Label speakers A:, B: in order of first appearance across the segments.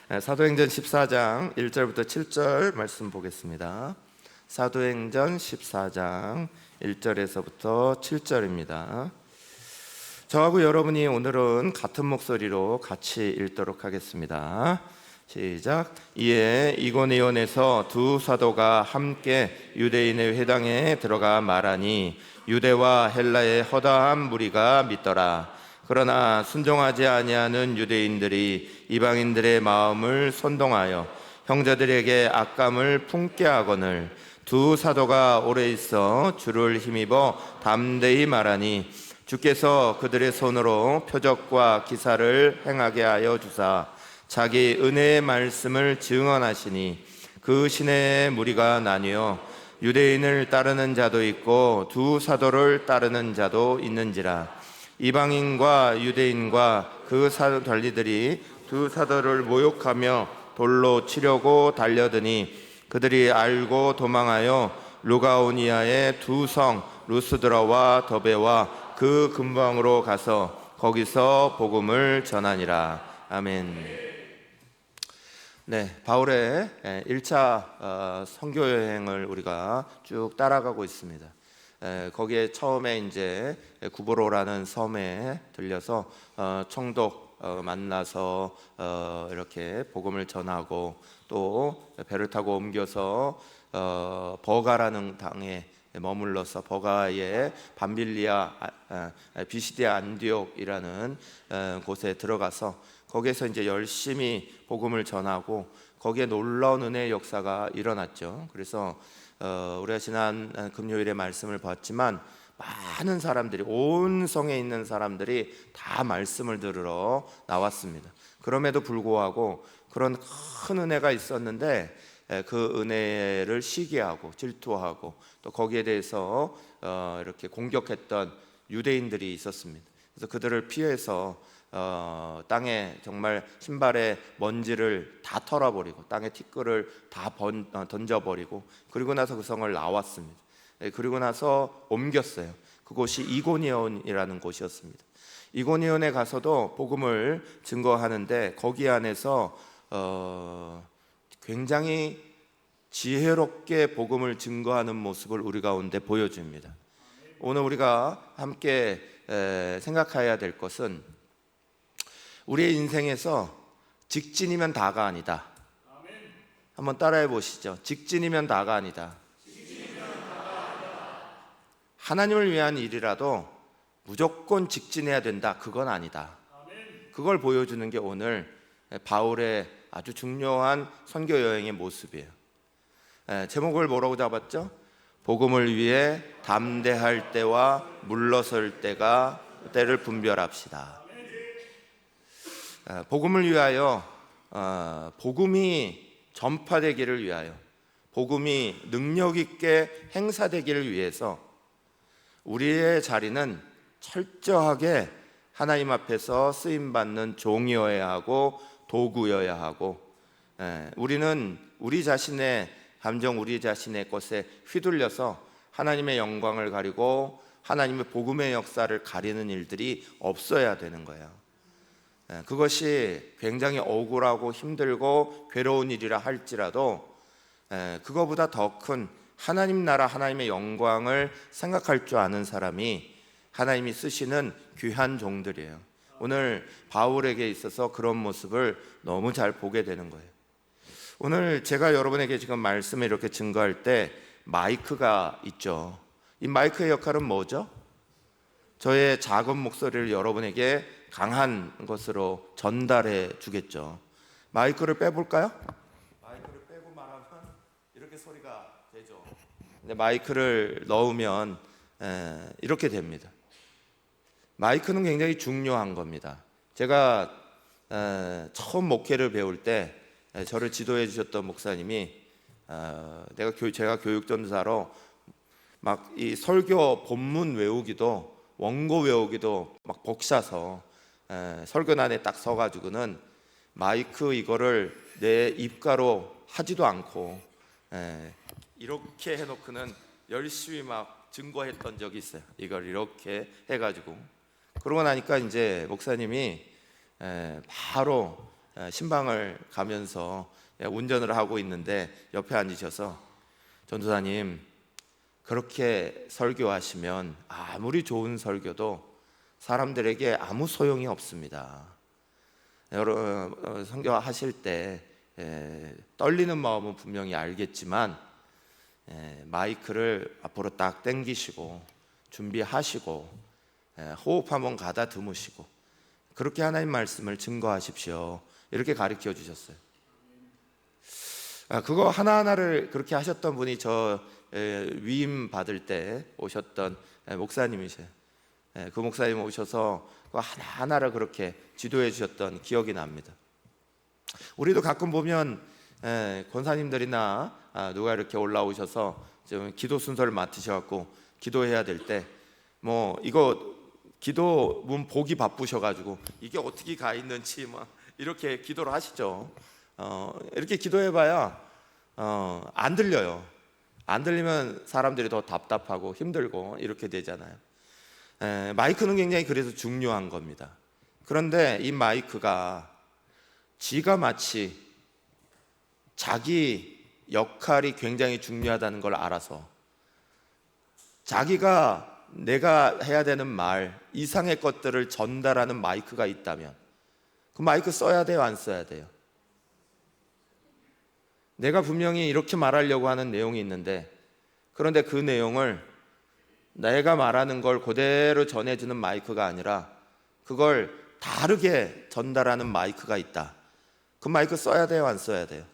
A: 사도행전 14장 1절부터 7절 말씀 보겠습니다. 사도행전 14장 1절에서부터 7절입니다. 저하고 여러분이 오늘은 같은 목소리로 같이 읽도록 하겠습니다. 시작. 이에 이고니온에서 두 사도가 함께 유대인의 회당에 들어가 말하니 유대와 헬라의 허다한 무리가 믿더라. 그러나 순종하지 아니하는 유대인들이 이방인들의 마음을 선동하여 형제들에게 악감을 품게 하거늘 두 사도가 오래 있어 주를 힘입어 담대히 말하니 주께서 그들의 손으로 표적과 기사를 행하게 하여 주사 자기 은혜의 말씀을 증언하시니 그 시내의 무리가 나뉘어 유대인을 따르는 자도 있고 두 사도를 따르는 자도 있는지라. 이방인과 유대인과 그 관리들이 두 사도를 모욕하며 돌로 치려고 달려드니 그들이 알고 도망하여 루가오니아의 두 성 루스드라와 더베와 그 근방으로 가서 거기서 복음을 전하니라. 아멘. 네, 바울의 1차 선교 여행을 우리가 쭉 따라가고 있습니다. 거기에 처음에 이제 구브로라는 섬에 들려서 총독 만나서 이렇게 복음을 전하고 또 배를 타고 옮겨서 버가라는 당에 머물러서 버가의 밤빌리아 비시디아 안디옥이라는 곳에 들어가서 거기에서 이제 열심히 복음을 전하고 거기에 놀라운 은혜의 역사가 일어났죠. 그래서 우리가 지난 금요일에 말씀을 봤지만 많은 사람들이 온 성에 있는 사람들이 다 말씀을 들으러 나왔습니다. 그럼에도 불구하고 그런 큰 은혜가 있었는데 그 은혜를 시기하고 질투하고 또 거기에 대해서 이렇게 공격했던 유대인들이 있었습니다. 그래서 그들을 피해서 땅에 정말 신발에 먼지를 다 털어버리고 땅에 티끌을 다 던져버리고 그리고 나서 그 성을 나왔습니다. 그리고 나서 옮겼어요. 그곳이 이고니온이라는 곳이었습니다. 이고니온에 가서도 복음을 증거하는데 거기 안에서 굉장히 지혜롭게 복음을 증거하는 모습을 우리 가운데 보여줍니다. 오늘 우리가 함께 생각해야 될 것은 우리의 인생에서 직진이면 다가 아니다. 한번 따라해 보시죠. 직진이면 다가 아니다. 하나님을 위한 일이라도 무조건 직진해야 된다. 그건 아니다. 그걸 보여주는 게 오늘 바울의 아주 중요한 선교 여행의 모습이에요. 제목을 뭐라고 잡았죠? 복음을 위해 담대할 때와 물러설 때를 분별합시다. 복음을 위하여, 복음이 전파되기를 위하여, 복음이 능력 있게 행사되기를 위해서 우리의 자리는 철저하게 하나님 앞에서 쓰임받는 종이어야 하고 도구여야 하고, 우리는 우리 자신의 감정, 우리 자신의 것에 휘둘려서 하나님의 영광을 가리고 하나님의 복음의 역사를 가리는 일들이 없어야 되는 거예요. 그것이 굉장히 억울하고 힘들고 괴로운 일이라 할지라도 그거보다 더 큰 하나님 나라 하나님의 영광을 생각할 줄 아는 사람이 하나님이 쓰시는 귀한 종들이에요. 오늘 바울에게 있어서 그런 모습을 너무 잘 보게 되는 거예요. 오늘 제가 여러분에게 지금 말씀을 이렇게 증거할 때 마이크가 있죠. 이 마이크의 역할은 뭐죠? 저의 작은 목소리를 여러분에게 강한 것으로 전달해 주겠죠. 마이크를 빼볼까요? 마이크를 빼고 말하면 이렇게 소리가 되죠. 근데 마이크를 넣으면 이렇게 됩니다. 마이크는 굉장히 중요한 겁니다. 제가 처음 목회를 배울 때 저를 지도해 주셨던 목사님이 제가 교육전도사로 막 이 설교 본문 외우기도 원고 외우기도 막 벅차서 설교단에 딱 서가지고는 마이크 이거를 내 입가로 하지도 않고 이렇게 해놓고는 열심히 막 증거했던 적이 있어요. 이걸 이렇게 해가지고 그러고 나니까 이제 목사님이 바로 신방을 가면서 운전을 하고 있는데 옆에 앉으셔서 전도사님, 그렇게 설교하시면 아무리 좋은 설교도 사람들에게 아무 소용이 없습니다. 여러분 설교하실 때 떨리는 마음은 분명히 알겠지만 마이크를 앞으로 딱 당기시고 준비하시고 호흡 한번 가다듬으시고 그렇게 하나님 말씀을 증거하십시오. 이렇게 가르쳐 주셨어요. 그거 하나하나를 그렇게 하셨던 분이 저 위임 받을 때 오셨던 목사님이세요. 그 목사님 오셔서 그거 하나하나를 그렇게 지도해 주셨던 기억이 납니다. 우리도 가끔 보면 권사님들이나 누가 이렇게 올라오셔서 좀 기도 순서를 맡으셔갖고 기도해야 될 때 뭐 이거 기도문 보기 바쁘셔가지고 이게 어떻게 가 있는지 막 이렇게 기도를 하시죠. 이렇게 기도해봐야 안 들려요. 안 들리면 사람들이 더 답답하고 힘들고 이렇게 되잖아요. 마이크는 굉장히 그래서 중요한 겁니다. 그런데 이 마이크가 지가 마치 자기 역할이 굉장히 중요하다는 걸 알아서 자기가 내가 해야 되는 말 이상의 것들을 전달하는 마이크가 있다면 그 마이크 써야 돼요, 안 써야 돼요? 내가 분명히 이렇게 말하려고 하는 내용이 있는데 그런데 그 내용을 내가 말하는 걸 그대로 전해주는 마이크가 아니라 그걸 다르게 전달하는 마이크가 있다. 그 마이크 써야 돼요, 안 써야 돼요?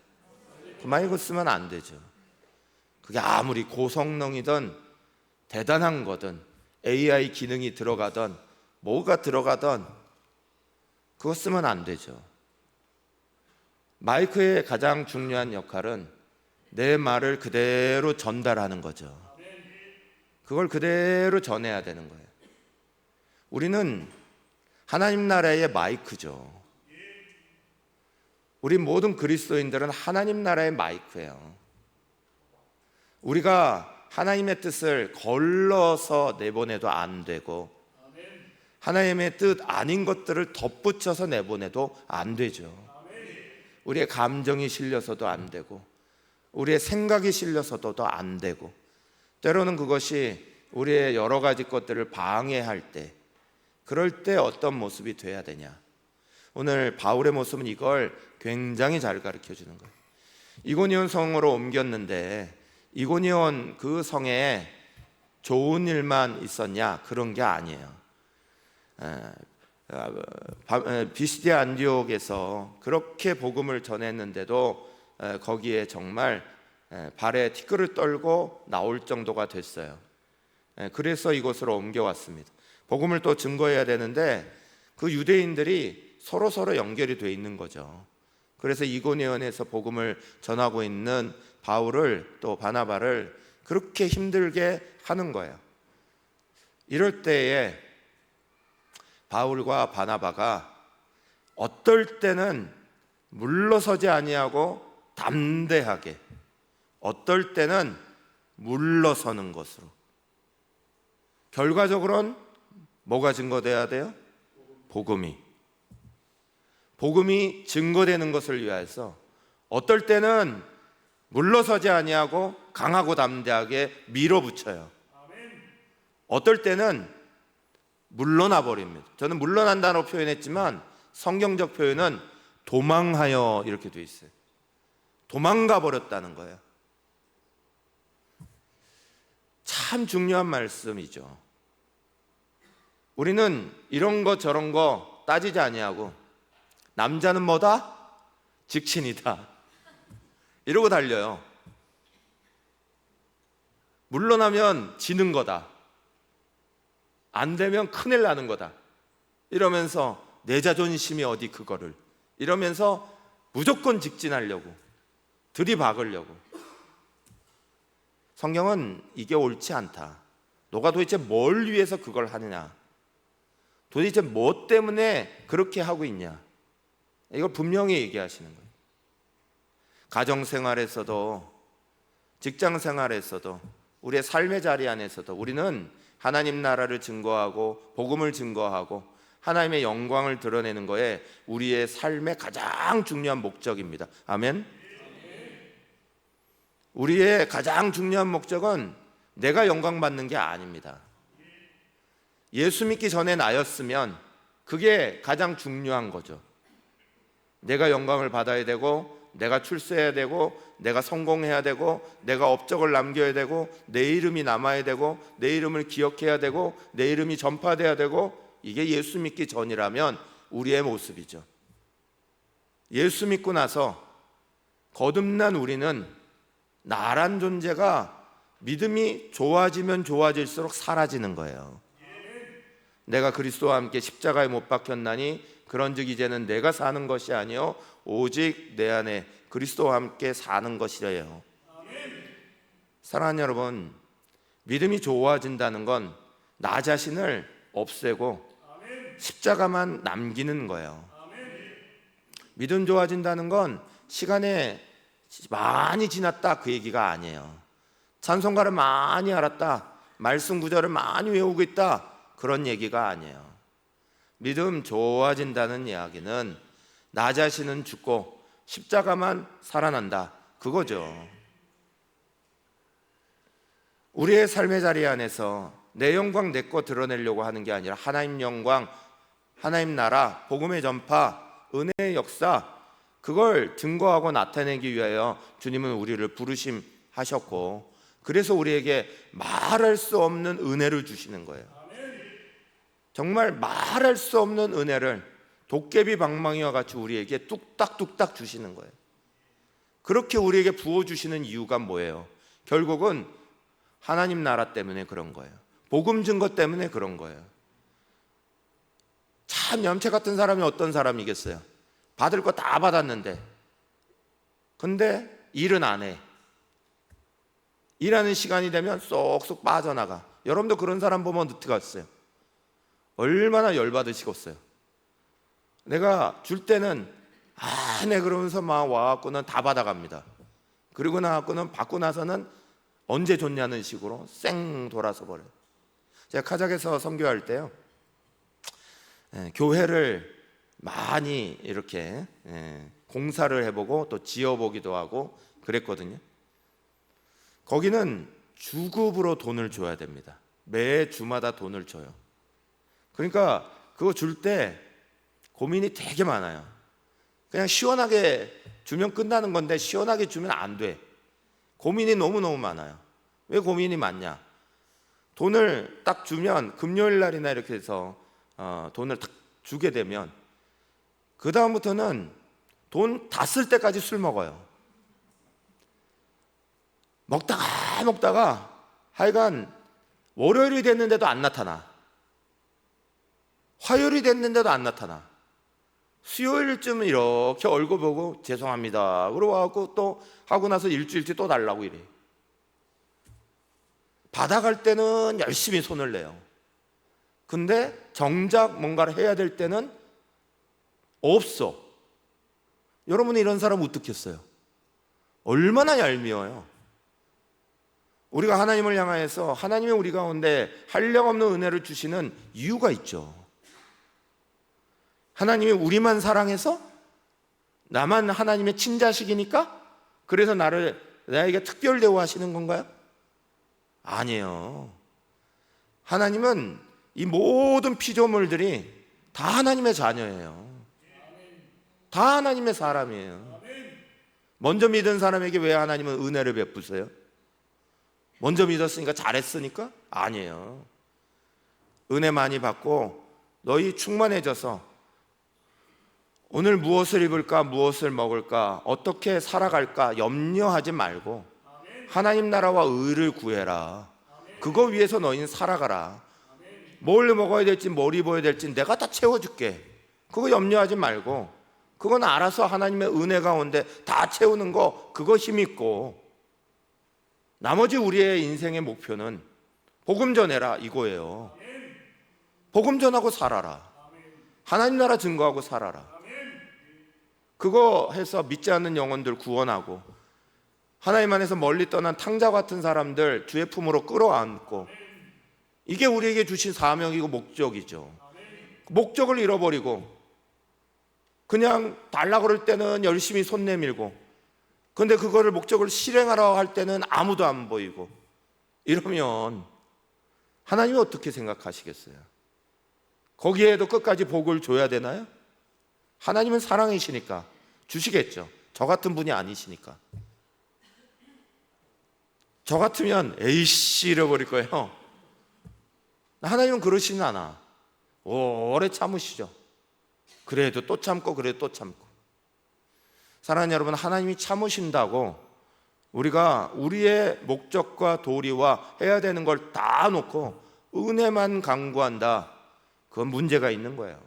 A: 그 마이크 쓰면 안 되죠. 그게 아무리 고성능이든 대단한 거든 AI 기능이 들어가든 뭐가 들어가든 그거 쓰면 안 되죠. 마이크의 가장 중요한 역할은 내 말을 그대로 전달하는 거죠. 그걸 그대로 전해야 되는 거예요. 우리는 하나님 나라의 마이크죠. 우리 모든 그리스도인들은 하나님 나라의 마이크예요. 우리가 하나님의 뜻을 걸러서 내보내도 안 되고 하나님의 뜻 아닌 것들을 덧붙여서 내보내도 안 되죠. 우리의 감정이 실려서도 안 되고 우리의 생각이 실려서도 안 되고 때로는 그것이 우리의 여러 가지 것들을 방해할 때 그럴 때 어떤 모습이 돼야 되냐. 오늘 바울의 모습은 이걸 굉장히 잘 가르쳐 주는 거예요. 이고니온 성으로 옮겼는데 이고니온 그 성에 좋은 일만 있었냐? 그런 게 아니에요. 비시디아 안디옥에서 그렇게 복음을 전했는데도 거기에 정말 발에 티끌을 떨고 나올 정도가 됐어요. 그래서 이곳으로 옮겨왔습니다. 복음을 또 증거해야 되는데 그 유대인들이 서로 연결이 돼 있는 거죠. 그래서 이고니온에서 복음을 전하고 있는 바울을 또 바나바를 그렇게 힘들게 하는 거예요. 이럴 때에 바울과 바나바가 어떨 때는 물러서지 아니하고 담대하게, 어떨 때는 물러서는 것으로. 결과적으로는 뭐가 증거돼야 돼요? 복음이 증거되는 것을 위하여서 어떨 때는 물러서지 아니하고 강하고 담대하게 밀어붙여요. 어떨 때는 물러나 버립니다. 저는 물러난다고 표현했지만 성경적 표현은 도망하여 이렇게 돼 있어요. 도망가 버렸다는 거예요. 참 중요한 말씀이죠. 우리는 이런 거 저런 거 따지지 아니하고 남자는 뭐다? 직신이다. 이러고 달려요. 물러나면 지는 거다. 안 되면 큰일 나는 거다. 이러면서 내 자존심이 어디 그거를 이러면서 무조건 직진하려고 들이박으려고. 성경은 이게 옳지 않다. 너가 도대체 뭘 위해서 그걸 하느냐? 도대체 뭐 때문에 그렇게 하고 있냐? 이걸 분명히 얘기하시는 거예요. 가정생활에서도 직장생활에서도 우리의 삶의 자리 안에서도 우리는 하나님 나라를 증거하고 복음을 증거하고 하나님의 영광을 드러내는 거에 우리의 삶의 가장 중요한 목적입니다. 아멘. 우리의 가장 중요한 목적은 내가 영광 받는 게 아닙니다. 예수 믿기 전에 나였으면 그게 가장 중요한 거죠. 내가 영광을 받아야 되고, 내가 출세해야 되고, 내가 성공해야 되고, 내가 업적을 남겨야 되고, 내 이름이 남아야 되고, 내 이름을 기억해야 되고, 내 이름이 전파돼야 되고, 이게 예수 믿기 전이라면 우리의 모습이죠. 예수 믿고 나서 거듭난 우리는 나란 존재가 믿음이 좋아지면 좋아질수록 사라지는 거예요. 내가 그리스도와 함께 십자가에 못 박혔나니 그런즉 이제는 내가 사는 것이 아니요 오직 내 안에 그리스도와 함께 사는 것이래요. 사랑하는 여러분, 믿음이 좋아진다는 건 나 자신을 없애고 십자가만 남기는 거예요. 믿음 좋아진다는 건 시간에 많이 지났다 그 얘기가 아니에요. 찬송가를 많이 알았다, 말씀 구절을 많이 외우고 있다, 그런 얘기가 아니에요. 믿음 좋아진다는 이야기는 나 자신은 죽고 십자가만 살아난다, 그거죠. 우리의 삶의 자리 안에서 내 영광 내 거 드러내려고 하는 게 아니라 하나님 영광, 하나님 나라, 복음의 전파, 은혜의 역사, 그걸 증거하고 나타내기 위하여 주님은 우리를 부르심하셨고, 그래서 우리에게 말할 수 없는 은혜를 주시는 거예요. 정말 말할 수 없는 은혜를 도깨비 방망이와 같이 우리에게 뚝딱뚝딱 주시는 거예요. 그렇게 우리에게 부어주시는 이유가 뭐예요? 결국은 하나님 나라 때문에 그런 거예요. 복음 증거 때문에 그런 거예요. 참 염체 같은 사람이 어떤 사람이겠어요? 받을 거 다 받았는데 근데 일은 안 해. 일하는 시간이 되면 쏙쏙 빠져나가. 여러분도 그런 사람 보면 어떻게 갔어요? 얼마나 열받으시겠어요? 내가 줄 때는 네 그러면서 막 와갖고는 다 받아갑니다. 그리고 나갖고는 받고 나서는 언제 줬냐는 식으로 쌩 돌아서 버려요. 제가 카자흐에서 선교할 때요, 교회를 많이 이렇게 공사를 해보고 또 지어보기도 하고 그랬거든요. 거기는 주급으로 돈을 줘야 됩니다. 매 주마다 돈을 줘요. 그러니까 그거 줄 때 고민이 되게 많아요. 그냥 시원하게 주면 끝나는 건데 시원하게 주면 안 돼. 고민이 너무너무 많아요. 왜 고민이 많냐? 돈을 딱 주면 금요일 날이나 이렇게 해서 돈을 딱 주게 되면 그 다음부터는 돈 다 쓸 때까지 술 먹어요. 먹다가 하여간 월요일이 됐는데도 안 나타나. 화요일이 됐는데도 안 나타나. 수요일쯤 이렇게 얼굴 보고 죄송합니다 그러고 와갖고 또 하고 나서 일주일째 또 달라고 이래. 받아갈 때는 열심히 손을 내요. 근데 정작 뭔가를 해야 될 때는 없어. 여러분이 이런 사람 어떻겠어요? 얼마나 얄미워요. 우리가 하나님을 향하여서 하나님이 우리 가운데 한량없는 은혜를 주시는 이유가 있죠. 하나님이 우리만 사랑해서 나만 하나님의 친자식이니까 그래서 나에게 특별 대우하시는 건가요? 아니에요. 하나님은 이 모든 피조물들이 다 하나님의 자녀예요. 다 하나님의 사람이에요. 먼저 믿은 사람에게 왜 하나님은 은혜를 베푸세요? 먼저 믿었으니까 잘했으니까? 아니에요. 은혜 많이 받고 너희 충만해져서 오늘 무엇을 입을까, 무엇을 먹을까, 어떻게 살아갈까 염려하지 말고 하나님 나라와 의를 구해라. 그거 위해서 너희는 살아가라. 뭘 먹어야 될지 뭘 입어야 될지 내가 다 채워줄게. 그거 염려하지 말고 그건 알아서 하나님의 은혜 가운데 다 채우는 거, 그거 힘있고 나머지 우리의 인생의 목표는 복음 전해라 이거예요. 복음 전하고 살아라. 하나님 나라 증거하고 살아라. 그거 해서 믿지 않는 영혼들 구원하고 하나님 안에서 멀리 떠난 탕자 같은 사람들 주의 품으로 끌어안고, 이게 우리에게 주신 사명이고 목적이죠. 목적을 잃어버리고 그냥 달라고 그럴 때는 열심히 손 내밀고, 근데 그거를 목적을 실행하러 할 때는 아무도 안 보이고, 이러면 하나님이 어떻게 생각하시겠어요? 거기에도 끝까지 복을 줘야 되나요? 하나님은 사랑이시니까 주시겠죠. 저 같은 분이 아니시니까. 저 같으면 에이씨 잃어버릴 거예요. 하나님은 그러시진 않아. 오래 참으시죠. 그래도 또 참고, 그래도 또 참고. 사랑하는 여러분, 하나님이 참으신다고 우리가 우리의 목적과 도리와 해야 되는 걸 다 놓고 은혜만 강구한다, 그건 문제가 있는 거예요.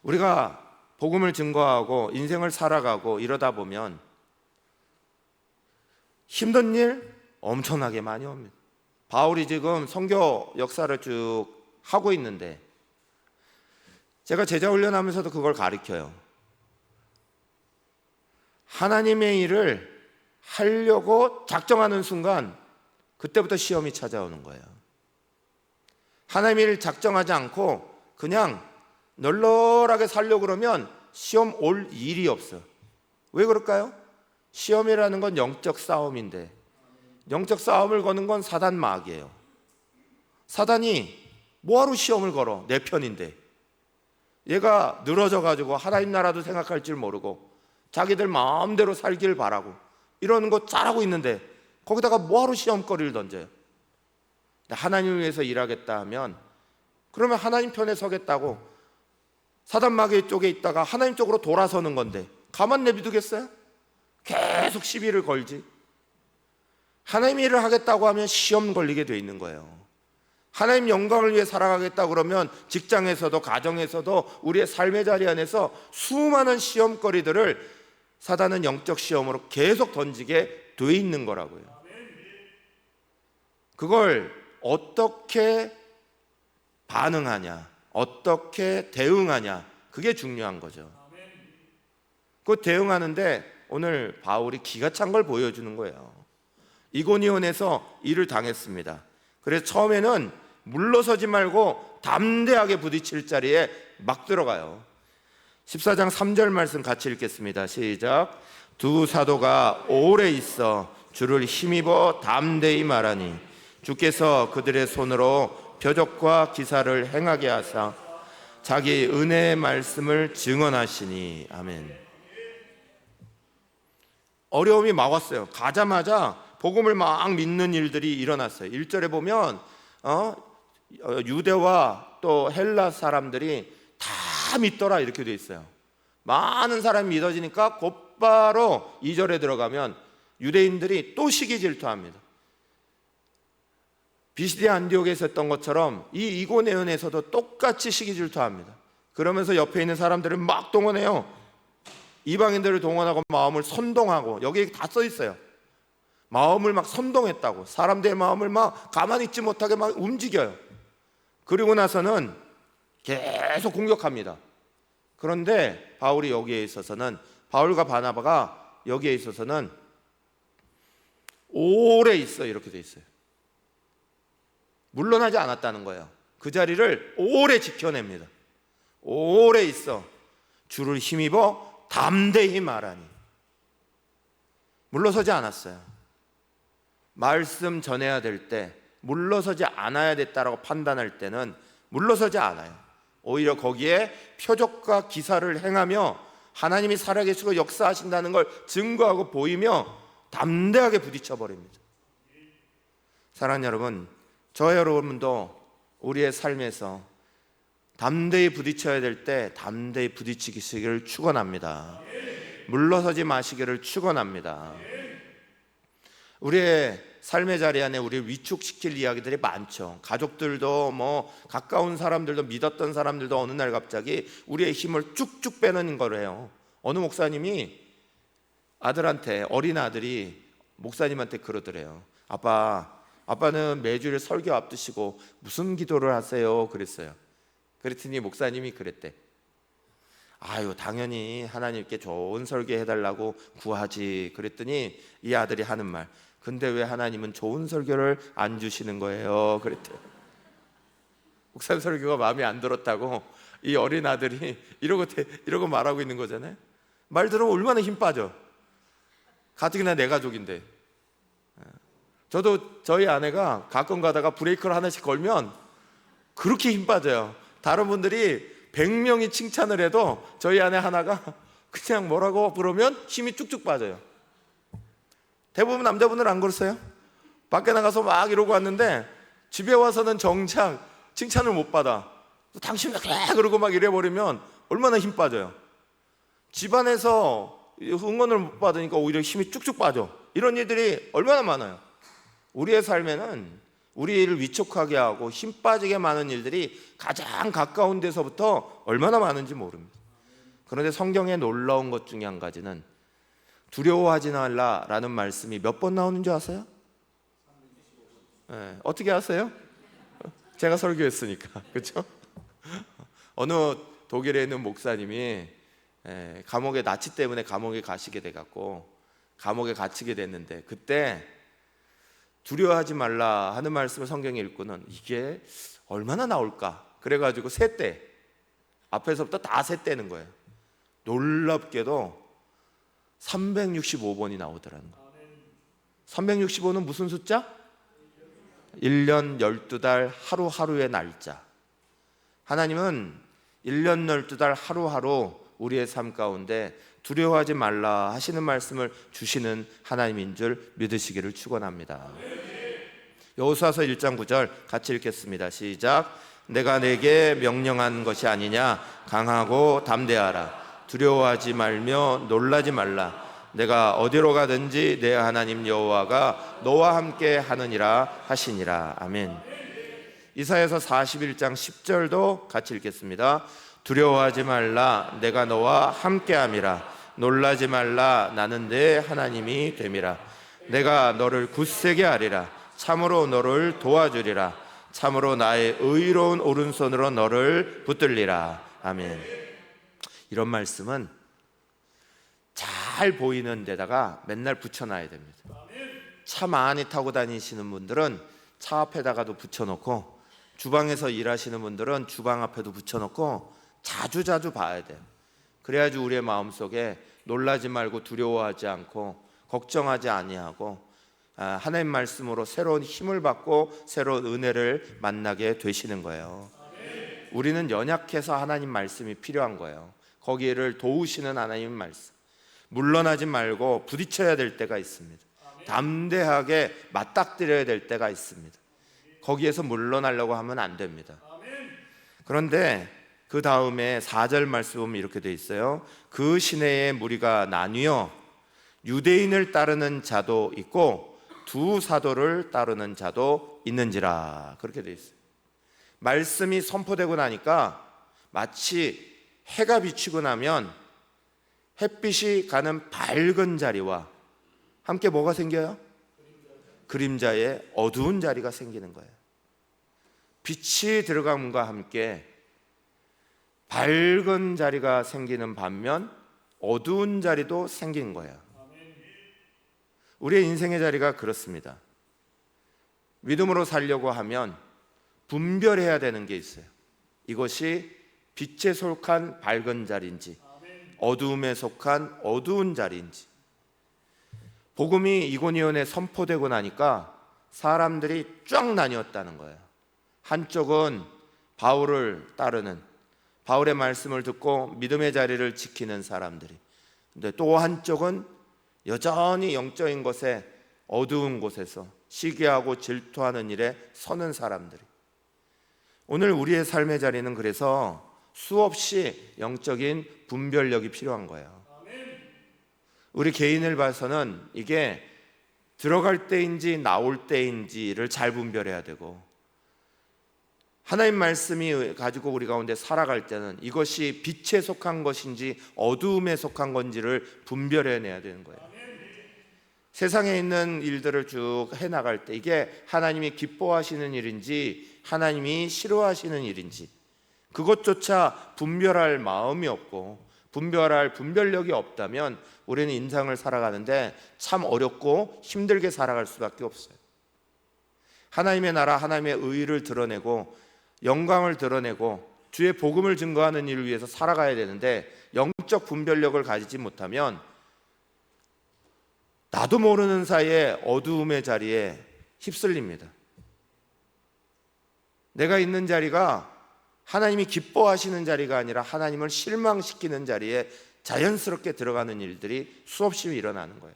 A: 우리가 복음을 증거하고 인생을 살아가고 이러다 보면 힘든 일 엄청나게 많이 옵니다. 바울이 지금 선교 역사를 쭉 하고 있는데, 제가 제자 훈련하면서도 그걸 가르쳐요. 하나님의 일을 하려고 작정하는 순간 그때부터 시험이 찾아오는 거예요. 하나님의 일을 작정하지 않고 그냥 널널하게 살려고 그러면 시험 올 일이 없어. 왜 그럴까요? 시험이라는 건 영적 싸움인데, 영적 싸움을 거는 건 사단 마귀예요. 사단이 뭐하러 시험을 걸어? 내 편인데. 얘가 늘어져 가지고 하나님 나라도 생각할 줄 모르고 자기들 마음대로 살길 바라고 이러는 거 잘하고 있는데, 거기다가 뭐하러 시험거리를 던져요? 하나님을 위해서 일하겠다 하면, 그러면 하나님 편에 서겠다고 사단 마귀 쪽에 있다가 하나님 쪽으로 돌아서는 건데 가만 내비두겠어요? 계속 시비를 걸지. 하나님 일을 하겠다고 하면 시험 걸리게 돼 있는 거예요. 하나님 영광을 위해 살아가겠다 그러면 직장에서도 가정에서도 우리의 삶의 자리 안에서 수많은 시험거리들을 사단은 영적 시험으로 계속 던지게 돼 있는 거라고요. 그걸 어떻게 반응하냐, 어떻게 대응하냐, 그게 중요한 거죠. 그 대응하는데 오늘 바울이 기가 찬 걸 보여주는 거예요. 이고니온에서 일을 당했습니다. 그래서 처음에는 물러서지 말고 담대하게 부딪힐 자리에 막 들어가요. 14장 3절 말씀 같이 읽겠습니다. 시작. 두 사도가 오래 있어 주를 힘입어 담대히 말하니 주께서 그들의 손으로 표적과 기사를 행하게 하사 자기 은혜의 말씀을 증언하시니. 아멘. 어려움이 막 왔어요. 가자마자 복음을 막 믿는 일들이 일어났어요. 1절에 보면 유대와 또 헬라 사람들이 다 믿더라 이렇게 돼 있어요. 많은 사람이 믿어지니까 곧바로 2절에 들어가면 유대인들이 또 시기 질투합니다. 비시디아 안디옥에 있었던 것처럼 이 이고니온에서도 똑같이 시기 질투합니다. 그러면서 옆에 있는 사람들을 막 동원해요. 이방인들을 동원하고 마음을 선동하고, 여기에 다 써 있어요. 마음을 막 선동했다고. 사람들의 마음을 막 가만히 있지 못하게 막 움직여요. 그리고 나서는 계속 공격합니다. 그런데 바울이 여기에 있어서는, 바울과 바나바가 여기에 있어서는 오래 있어 이렇게 돼 있어요. 물러나지 않았다는 거예요. 그 자리를 오래 지켜냅니다. 오래 있어 주를 힘입어 담대히 말하니. 물러서지 않았어요. 말씀 전해야 될 때 물러서지 않아야 됐다라고 판단할 때는 물러서지 않아요. 오히려 거기에 표적과 기사를 행하며 하나님이 살아계시고 역사하신다는 걸 증거하고 보이며 담대하게 부딪혀버립니다. 사랑하는 여러분, 저 여러분도 우리의 삶에서 담대히 부딪혀야 될 때 담대히 부딪히기를 축원합니다. 물러서지 마시기를 축원합니다. 우리의 삶의 자리 안에 우리를 위축시킬 이야기들이 많죠. 가족들도 뭐 가까운 사람들도 믿었던 사람들도 어느 날 갑자기 우리의 힘을 쭉쭉 빼는 거래요. 어느 목사님이 아들한테, 어린 아들이 목사님한테 그러더래요. 아빠는 매주일 설교 앞두시고 무슨 기도를 하세요? 그랬어요. 그랬더니 목사님이 그랬대. 아유, 당연히 하나님께 좋은 설교 해달라고 구하지. 그랬더니 이 아들이 하는 말, 근데 왜 하나님은 좋은 설교를 안 주시는 거예요? 그랬대요. 목사님 설교가 마음에 안 들었다고 이 어린 아들이 이러고 말하고 있는 거잖아요. 말 들으면 얼마나 힘 빠져. 가뜩이나 내 가족인데. 저도 저희 아내가 가끔 가다가 브레이크를 하나씩 걸면 그렇게 힘 빠져요. 다른 분들이 100명이 칭찬을 해도 저희 아내 하나가 그냥 뭐라고 부르면 힘이 쭉쭉 빠져요. 대부분 남자분들 안 그러세요? 밖에 나가서 막 이러고 왔는데 집에 와서는 정작 칭찬을 못 받아. 당신 왜 그래? 그러고 막 이래버리면 얼마나 힘 빠져요. 집안에서 응원을 못 받으니까 오히려 힘이 쭉쭉 빠져. 이런 일들이 얼마나 많아요. 우리의 삶에는 우리를 위축하게 하고 힘 빠지게 많은 일들이 가장 가까운 데서부터 얼마나 많은지 모릅니다. 그런데 성경에 놀라운 것 중에 한 가지는 두려워하지 말라라는 말씀이 몇 번 나오는 줄 아세요? 네, 어떻게 아세요? 제가 설교했으니까. 그렇죠? 어느 독일에 있는 목사님이 감옥에 나치 때문에 감옥에 가시게 돼갖고 감옥에 갇히게 됐는데 그때 두려워하지 말라 하는 말씀을 성경에 읽고는 이게 얼마나 나올까? 그래가지고 셌대. 앞에서부터 다 셌대는 거예요. 놀랍게도 365번이 나오더라는 거예요. 365는 무슨 숫자? 1년 12달 하루하루의 날짜. 하나님은 1년 12달 하루하루 우리의 삶 가운데 두려워하지 말라 하시는 말씀을 주시는 하나님인 줄 믿으시기를 축원합니다. 여호수아서 1장 9절 같이 읽겠습니다. 시작. 내가 내게 명령한 것이 아니냐. 강하고 담대하라. 두려워하지 말며 놀라지 말라. 내가 어디로 가든지 내 하나님 여호와가 너와 함께 하느니라 하시니라. 아멘. 이사야서 41장 10절도 같이 읽겠습니다. 두려워하지 말라. 내가 너와 함께함이라. 놀라지 말라. 나는 내 하나님이 됨이라. 내가 너를 굳세게 하리라. 참으로 너를 도와주리라. 참으로 나의 의로운 오른손으로 너를 붙들리라. 아멘. 이런 말씀은 잘 보이는 데다가 맨날 붙여놔야 됩니다. 차 많이 타고 다니시는 분들은 차 앞에다가도 붙여놓고, 주방에서 일하시는 분들은 주방 앞에도 붙여놓고 자주자주 봐야 돼요. 그래야지 우리의 마음속에 놀라지 말고 두려워하지 않고 걱정하지 아니하고 하나님 말씀으로 새로운 힘을 받고 새로운 은혜를 만나게 되시는 거예요. 우리는 연약해서 하나님 말씀이 필요한 거예요. 거기를 도우시는 하나님 말씀. 물러나지 말고 부딪혀야 될 때가 있습니다. 담대하게 맞닥뜨려야 될 때가 있습니다. 거기에서 물러나려고 하면 안 됩니다. 그런데 그 다음에 4절 말씀 보면 이렇게 돼 있어요. 그 시내의 무리가 나뉘어 유대인을 따르는 자도 있고 두 사도를 따르는 자도 있는지라. 그렇게 돼 있어요. 말씀이 선포되고 나니까 마치 해가 비치고 나면 햇빛이 가는 밝은 자리와 함께 뭐가 생겨요? 그림자의 어두운 자리가 생기는 거예요. 빛이 들어감과 함께 밝은 자리가 생기는 반면 어두운 자리도 생긴 거예요. 우리의 인생의 자리가 그렇습니다. 믿음으로 살려고 하면 분별해야 되는 게 있어요. 이것이 빛에 속한 밝은 자리인지 어두움에 속한 어두운 자리인지. 복음이 이고니온에 선포되고 나니까 사람들이 쫙 나뉘었다는 거예요. 한쪽은 바울을 따르는, 바울의 말씀을 듣고 믿음의 자리를 지키는 사람들이, 근데 또 한쪽은 여전히 영적인 것에 어두운 곳에서 시기하고 질투하는 일에 서는 사람들이. 오늘 우리의 삶의 자리는 그래서 수없이 영적인 분별력이 필요한 거예요. 우리 개인을 봐서는 이게 들어갈 때인지 나올 때인지를 잘 분별해야 되고, 하나님 말씀이 가지고 우리 가운데 살아갈 때는 이것이 빛에 속한 것인지 어두움에 속한 건지를 분별해내야 되는 거예요. 세상에 있는 일들을 쭉 해나갈 때 이게 하나님이 기뻐하시는 일인지 하나님이 싫어하시는 일인지 그것조차 분별할 마음이 없고 분별할 분별력이 없다면 우리는 인생을 살아가는데 참 어렵고 힘들게 살아갈 수밖에 없어요. 하나님의 나라, 하나님의 의를 드러내고 영광을 드러내고 주의 복음을 증거하는 일을 위해서 살아가야 되는데 영적 분별력을 가지지 못하면 나도 모르는 사이에 어두움의 자리에 휩쓸립니다. 내가 있는 자리가 하나님이 기뻐하시는 자리가 아니라 하나님을 실망시키는 자리에 자연스럽게 들어가는 일들이 수없이 일어나는 거예요.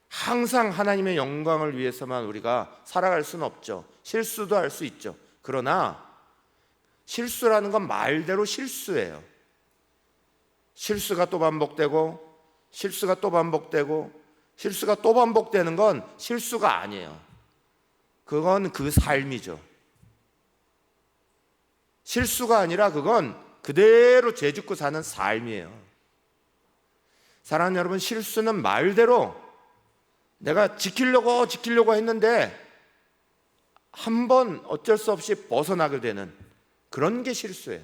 A: 항상 하나님의 영광을 위해서만 우리가 살아갈 수는 없죠. 실수도 할 수 있죠. 그러나 실수라는 건 말대로 실수예요. 실수가 또 반복되고 실수가 또 반복되고 실수가 또 반복되는 건 실수가 아니에요. 그건 그 삶이죠. 실수가 아니라 그건 그대로 죄짓고 사는 삶이에요. 사랑하는 여러분, 실수는 말대로 내가 지키려고 했는데 한 번 어쩔 수 없이 벗어나게 되는 그런 게 실수예요.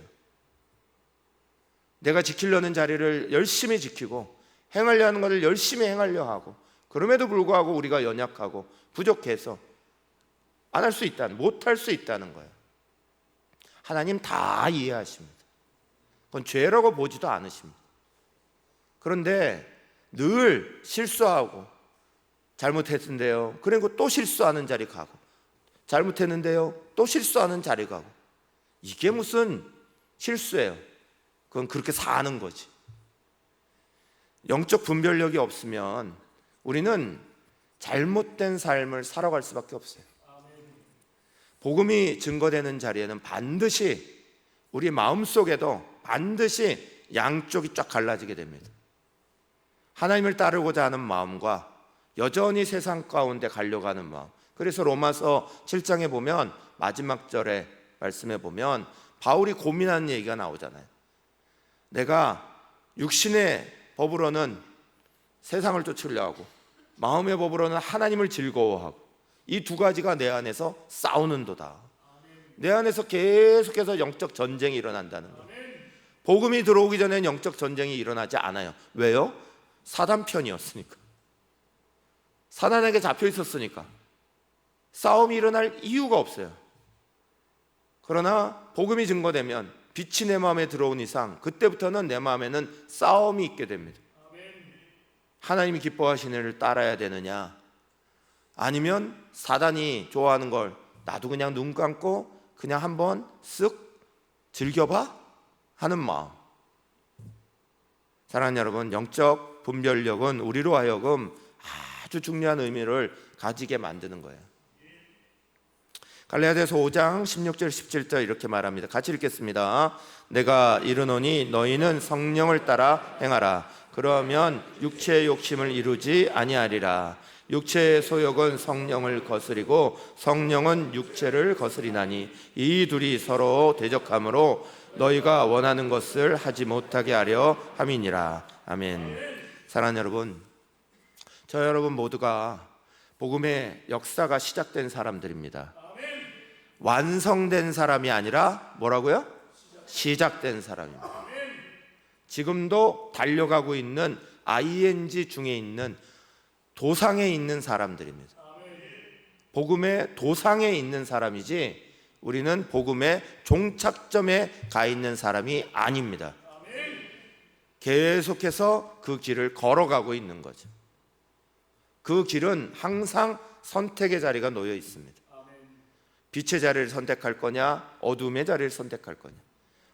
A: 내가 지키려는 자리를 열심히 지키고 행하려 하는 것을 열심히 행하려 하고 그럼에도 불구하고 우리가 연약하고 부족해서 안 할 수 있다는, 못할 수 있다는 거예요. 하나님 다 이해하십니다. 그건 죄라고 보지도 않으십니다. 그런데 늘 실수하고 잘못했는데요, 그리고 또 실수하는 자리 가고 잘못했는데요, 또 실수하는 자리 가고 이게 무슨 실수예요? 그건 그렇게 사는 거지. 영적 분별력이 없으면 우리는 잘못된 삶을 살아갈 수밖에 없어요. 복음이 증거되는 자리에는 반드시 우리 마음속에도 반드시 양쪽이 쫙 갈라지게 됩니다. 하나님을 따르고자 하는 마음과 여전히 세상 가운데 가려고 하는 마음. 그래서 로마서 7장에 보면 마지막 절에 말씀해 보면 바울이 고민하는 얘기가 나오잖아요. 내가 육신의 법으로는 세상을 쫓으려 하고 마음의 법으로는 하나님을 즐거워하고 이 두 가지가 내 안에서 싸우는도다. 내 안에서 계속해서 영적 전쟁이 일어난다는 거예요. 복음이 들어오기 전엔 영적 전쟁이 일어나지 않아요. 왜요? 사단 편이었으니까. 사단에게 잡혀 있었으니까 싸움이 일어날 이유가 없어요. 그러나 복음이 증거되면 빛이 내 마음에 들어온 이상 그때부터는 내 마음에는 싸움이 있게 됩니다. 하나님이 기뻐하시는 일을 따라야 되느냐, 아니면 사단이 좋아하는 걸 나도 그냥 눈 감고 그냥 한번 쓱 즐겨봐 하는 마음. 사랑하는 여러분, 영적 분별력은 우리로 하여금 아주 중요한 의미를 가지게 만드는 거예요. 갈라디아서 5장 16절 17절 이렇게 말합니다. 같이 읽겠습니다. 내가 이르노니 너희는 성령을 따라 행하라. 그러면 육체의 욕심을 이루지 아니하리라. 육체의 소욕은 성령을 거스리고 성령은 육체를 거스리나니 이 둘이 서로 대적하므로 너희가 원하는 것을 하지 못하게 하려 함이니라. 아멘. 사랑하는 여러분, 저 여러분 모두가 복음의 역사가 시작된 사람들입니다. 완성된 사람이 아니라 뭐라고요? 시작된 사람입니다. 지금도 달려가고 있는 ING 중에 있는 도상에 있는 사람들입니다. 복음의 도상에 있는 사람이지 우리는 복음의 종착점에 가 있는 사람이 아닙니다. 계속해서 그 길을 걸어가고 있는 거죠. 그 길은 항상 선택의 자리가 놓여 있습니다. 빛의 자리를 선택할 거냐, 어둠의 자리를 선택할 거냐.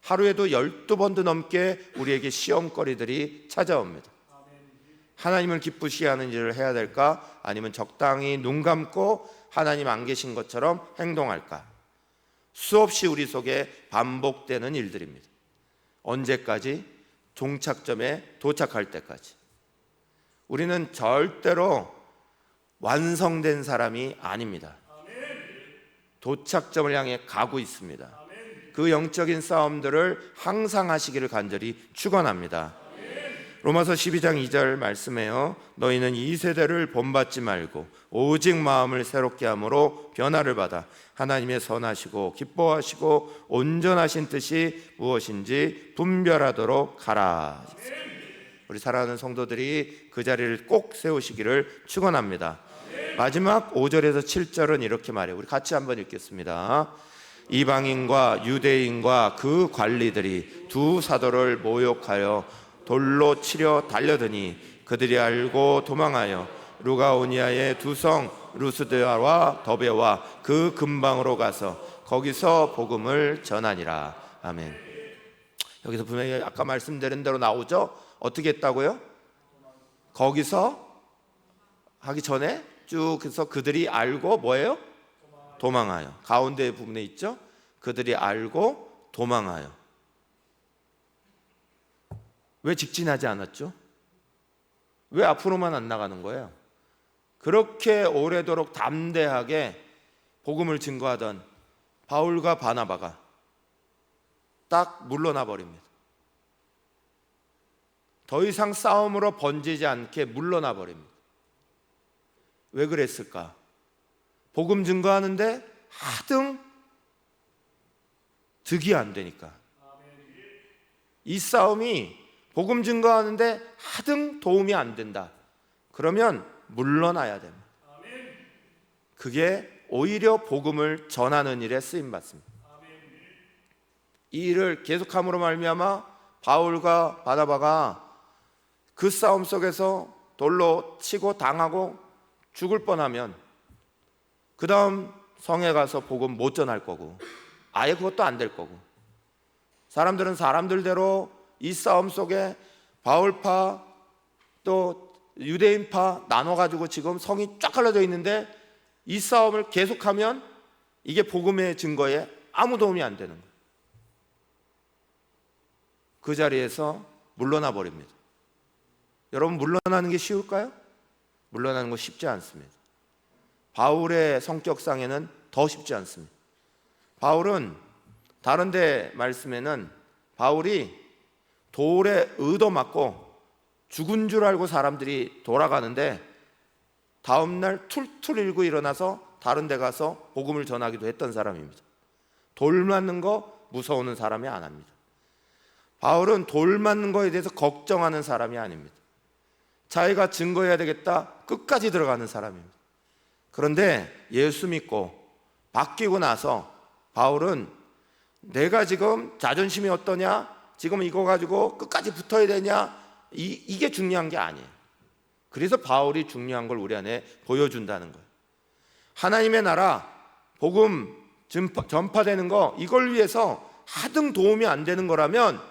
A: 하루에도 12번도 넘게 우리에게 시험거리들이 찾아옵니다. 하나님을 기쁘시게 하는 일을 해야 될까, 아니면 적당히 눈 감고 하나님 안 계신 것처럼 행동할까. 수없이 우리 속에 반복되는 일들입니다. 언제까지? 종착점에 도착할 때까지. 우리는 절대로 완성된 사람이 아닙니다. 도착점을 향해 가고 있습니다. 그 영적인 싸움들을 항상 하시기를 간절히 축원합니다. 로마서 12장 2절 말씀해요. 너희는 이 세대를 본받지 말고 오직 마음을 새롭게 함으로 변화를 받아 하나님의 선하시고 기뻐하시고 온전하신 뜻이 무엇인지 분별하도록 하라. 우리 사랑하는 성도들이 그 자리를 꼭 세우시기를 축원합니다. 마지막 5절에서 7절은 이렇게 말해요. 우리 같이 한번 읽겠습니다. 이방인과 유대인과 그 관리들이 두 사도를 모욕하여 돌로 치려 달려드니 그들이 알고 도망하여 루가오니아의 두 성 루스드라와 더베와 그 근방으로 가서 거기서 복음을 전하니라. 아멘. 여기서 분명히 아까 말씀드린 대로 나오죠. 어떻게 했다고요? 거기서 하기 전에 쭉 해서 그들이 알고 뭐예요? 도망하여. 가운데 부분에 있죠. 그들이 알고 도망하여. 왜 직진하지 않았죠? 왜 앞으로만 안 나가는 거예요? 그렇게 오래도록 담대하게 복음을 증거하던 바울과 바나바가 딱 물러나 버립니다. 더 이상 싸움으로 번지지 않게 물러나 버립니다. 왜 그랬을까? 복음 증거하는데 하등 득이 안 되니까. 이 싸움이 복음 증거하는데 하등 도움이 안 된다. 그러면 물러나야 됩니다. 그게 오히려 복음을 전하는 일에 쓰임 받습니다. 이 일을 계속함으로 말미암아 바울과 바나바가 그 싸움 속에서 돌로 치고 당하고 죽을 뻔하면 그 다음 성에 가서 복음 못 전할 거고 아예 그것도 안 될 거고, 사람들은 사람들대로 이 싸움 속에 바울파 또 유대인파 나눠가지고 지금 성이 쫙 갈라져 있는데 이 싸움을 계속하면 이게 복음의 증거에 아무 도움이 안 되는 거예요. 그 자리에서 물러나 버립니다. 여러분, 물러나는 게 쉬울까요? 물러나는 거 쉽지 않습니다. 바울의 성격상에는 더 쉽지 않습니다. 바울은 다른 데 말씀에는 바울이 돌에 얻어맞고 죽은 줄 알고 사람들이 돌아가는데 다음날 툴툴 일고 일어나서 다른 데 가서 복음을 전하기도 했던 사람입니다. 돌 맞는 거 무서워하는 사람이 안 합니다. 바울은 돌 맞는 거에 대해서 걱정하는 사람이 아닙니다. 자기가 증거해야 되겠다 끝까지 들어가는 사람입니다. 그런데 예수 믿고 바뀌고 나서 바울은 내가 지금 자존심이 어떠냐, 지금 이거 가지고 끝까지 붙어야 되냐, 이게 중요한 게 아니에요. 그래서 바울이 중요한 걸 우리 안에 보여준다는 거예요. 하나님의 나라 복음 전파되는 거, 이걸 위해서 하등 도움이 안 되는 거라면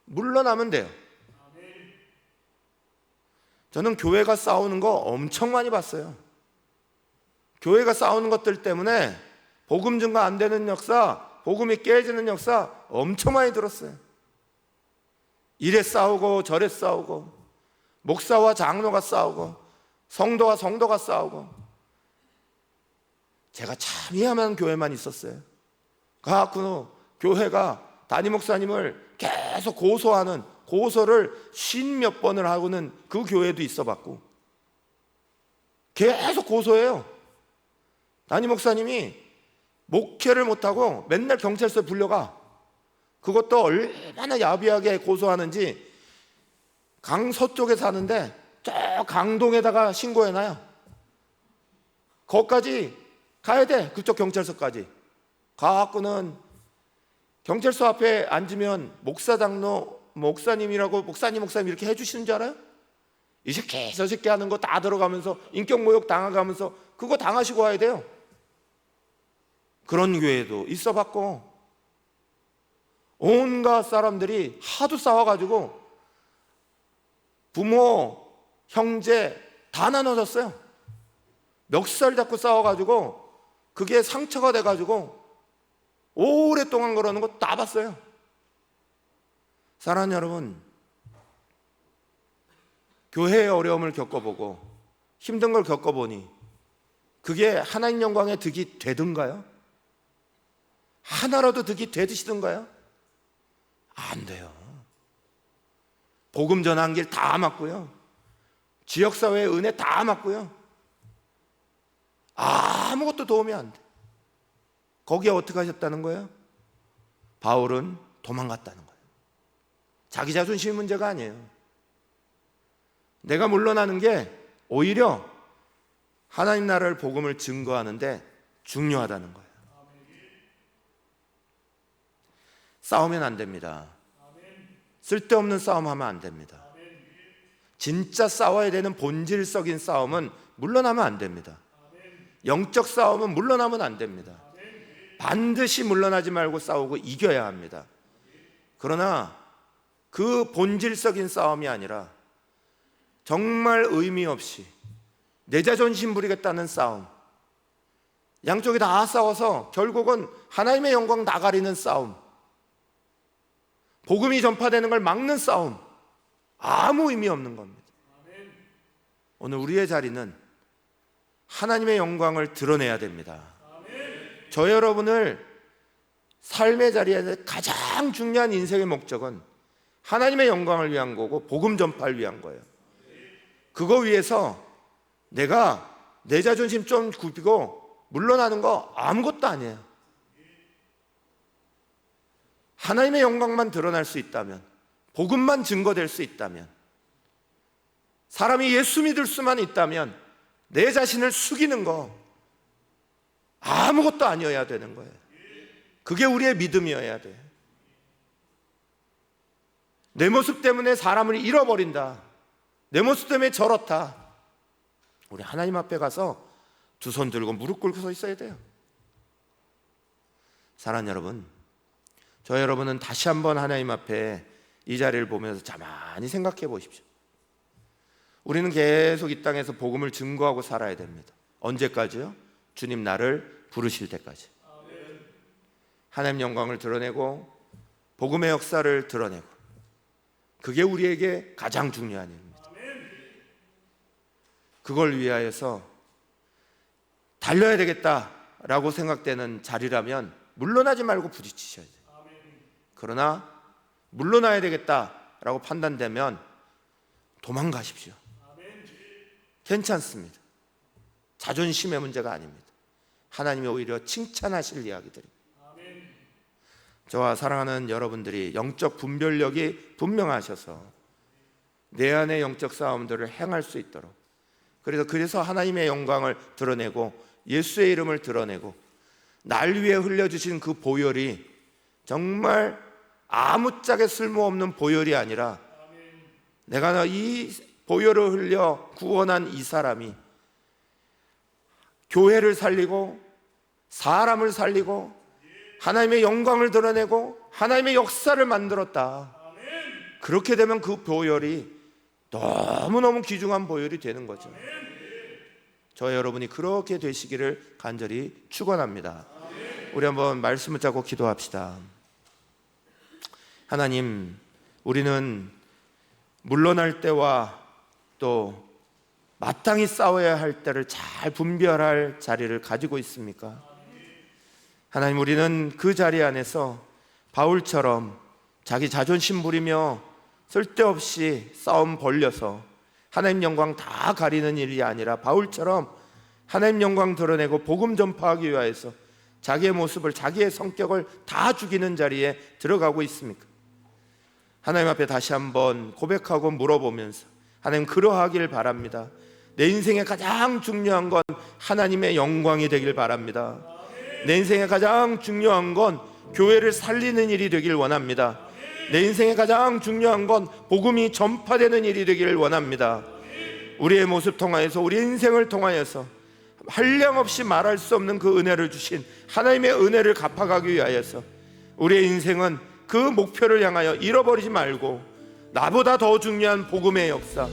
A: 물러나면 돼요. 저는 교회가 싸우는 거 엄청 많이 봤어요. 교회가 싸우는 것들 때문에 복음 증거 안 되는 역사, 복음이 깨지는 역사 엄청 많이 들었어요. 이래 싸우고 저래 싸우고, 목사와 장로가 싸우고, 성도와 성도가 싸우고. 제가 참 이해하는 교회만 있었어요. 그 교회가 담임 목사님을 계속 고소하는, 고소를 50몇 번을 하고는 그 교회도 있어봤고, 계속 고소해요. 담임 목사님이 목회를 못하고 맨날 경찰서에 불려가. 그것도 얼마나 야비하게 고소하는지, 강서쪽에 사는데 저 강동에다가 신고해놔요. 거기까지 가야 돼. 그쪽 경찰서까지 가갖고는 경찰서 앞에 앉으면 목사 장로 목사님이라고 목사님 이렇게 해주시는 줄 알아요? 이 새끼 저 새끼 하는 거 다 들어가면서 인격모욕 당해가면서 그거 당하시고 와야 돼요. 그런 교회도 있어봤고, 온갖 사람들이 하도 싸워가지고 부모, 형제 다 나눠졌어요. 멱살 잡고 싸워가지고 그게 상처가 돼가지고 오랫동안 그러는 거 다 봤어요. 사랑하는 여러분, 교회의 어려움을 겪어보고 힘든 걸 겪어보니 그게 하나님 영광의 득이 되든가요? 하나라도 득이 되시든가요? 안 돼요. 복음 전한 길 다 맞고요, 지역사회의 은혜 다 맞고요, 아무것도 도움이 안 돼. 거기에 어떻게 하셨다는 거예요? 바울은 도망갔다는 거예요. 자기 자존심 문제가 아니에요. 내가 물러나는 게 오히려 하나님 나라를 복음을 증거하는데 중요하다는 거예요. 싸우면 안 됩니다. 쓸데없는 싸움하면 안 됩니다. 진짜 싸워야 되는 본질적인 싸움은 물러나면 안 됩니다. 영적 싸움은 물러나면 안 됩니다. 반드시 물러나지 말고 싸우고 이겨야 합니다. 그러나 그 본질적인 싸움이 아니라 정말 의미 없이 내 자존심 부리겠다는 싸움, 양쪽이 다 싸워서 결국은 하나님의 영광 나가리는 싸움, 복음이 전파되는 걸 막는 싸움, 아무 의미 없는 겁니다. 오늘 우리의 자리는 하나님의 영광을 드러내야 됩니다. 저 여러분을 삶의 자리에서 가장 중요한 인생의 목적은 하나님의 영광을 위한 거고 복음 전파를 위한 거예요. 그거 위해서 내가 내 자존심 좀 굽히고 물러나는 거 아무것도 아니에요. 하나님의 영광만 드러날 수 있다면, 복음만 증거될 수 있다면, 사람이 예수 믿을 수만 있다면 내 자신을 숙이는 거 아무것도 아니어야 되는 거예요. 그게 우리의 믿음이어야 돼. 내 모습 때문에 사람을 잃어버린다, 내 모습 때문에 저렇다, 우리 하나님 앞에 가서 두 손 들고 무릎 꿇고 서 있어야 돼요. 사랑하는 여러분, 저 여러분은 다시 한번 하나님 앞에 이 자리를 보면서 가만히 생각해 보십시오. 우리는 계속 이 땅에서 복음을 증거하고 살아야 됩니다. 언제까지요? 주님 나를 부르실 때까지. 하나님 영광을 드러내고 복음의 역사를 드러내고, 그게 우리에게 가장 중요한 일입니다. 그걸 위하여서 달려야 되겠다라고 생각되는 자리라면 물러나지 말고 부딪히셔야 돼요. 그러나 물러나야 되겠다라고 판단되면 도망가십시오. 괜찮습니다. 자존심의 문제가 아닙니다. 하나님이 오히려 칭찬하실 이야기들입니다. 저와 사랑하는 여러분들이 영적 분별력이 분명하셔서 내 안의 영적 싸움들을 행할 수 있도록, 그래서 하나님의 영광을 드러내고 예수의 이름을 드러내고 날 위해 흘려주신 그 보혈이 정말 아무짝에 쓸모없는 보혈이 아니라 내가 이 보혈을 흘려 구원한 이 사람이 교회를 살리고 사람을 살리고 하나님의 영광을 드러내고 하나님의 역사를 만들었다. 그렇게 되면 그 보혈이 너무너무 귀중한 보혈이 되는 거죠. 저 여러분이 그렇게 되시기를 간절히 축원합니다. 우리 한번 말씀을 잡고 기도합시다. 하나님, 우리는 물러날 때와 또 마땅히 싸워야 할 때를 잘 분별할 자리를 가지고 있습니까? 하나님, 우리는 그 자리 안에서 바울처럼 자기 자존심 부리며 쓸데없이 싸움 벌려서 하나님 영광 다 가리는 일이 아니라 바울처럼 하나님 영광 드러내고 복음 전파하기 위해서 자기의 모습을, 자기의 성격을 다 죽이는 자리에 들어가고 있습니까? 하나님 앞에 다시 한번 고백하고 물어보면서, 하나님 그러하길 바랍니다. 내 인생의 가장 중요한 건 하나님의 영광이 되길 바랍니다. 내 인생의 가장 중요한 건 교회를 살리는 일이 되길 원합니다. 내 인생의 가장 중요한 건 복음이 전파되는 일이 되기를 원합니다. 우리의 모습 통하여서, 우리의 인생을 통하여서 한량없이 말할 수 없는 그 은혜를 주신 하나님의 은혜를 갚아가기 위하여서 우리의 인생은 그 목표를 향하여 잃어버리지 말고, 나보다 더 중요한 복음의 역사,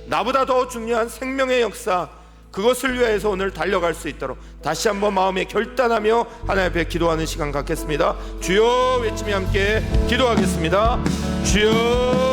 A: 나보다 더 중요한 생명의 역사, 그것을 위해서 오늘 달려갈 수 있도록 다시 한번 마음에 결단하며 하나님 앞에 기도하는 시간 갖겠습니다. 주여 외치며 함께 기도하겠습니다. 주여.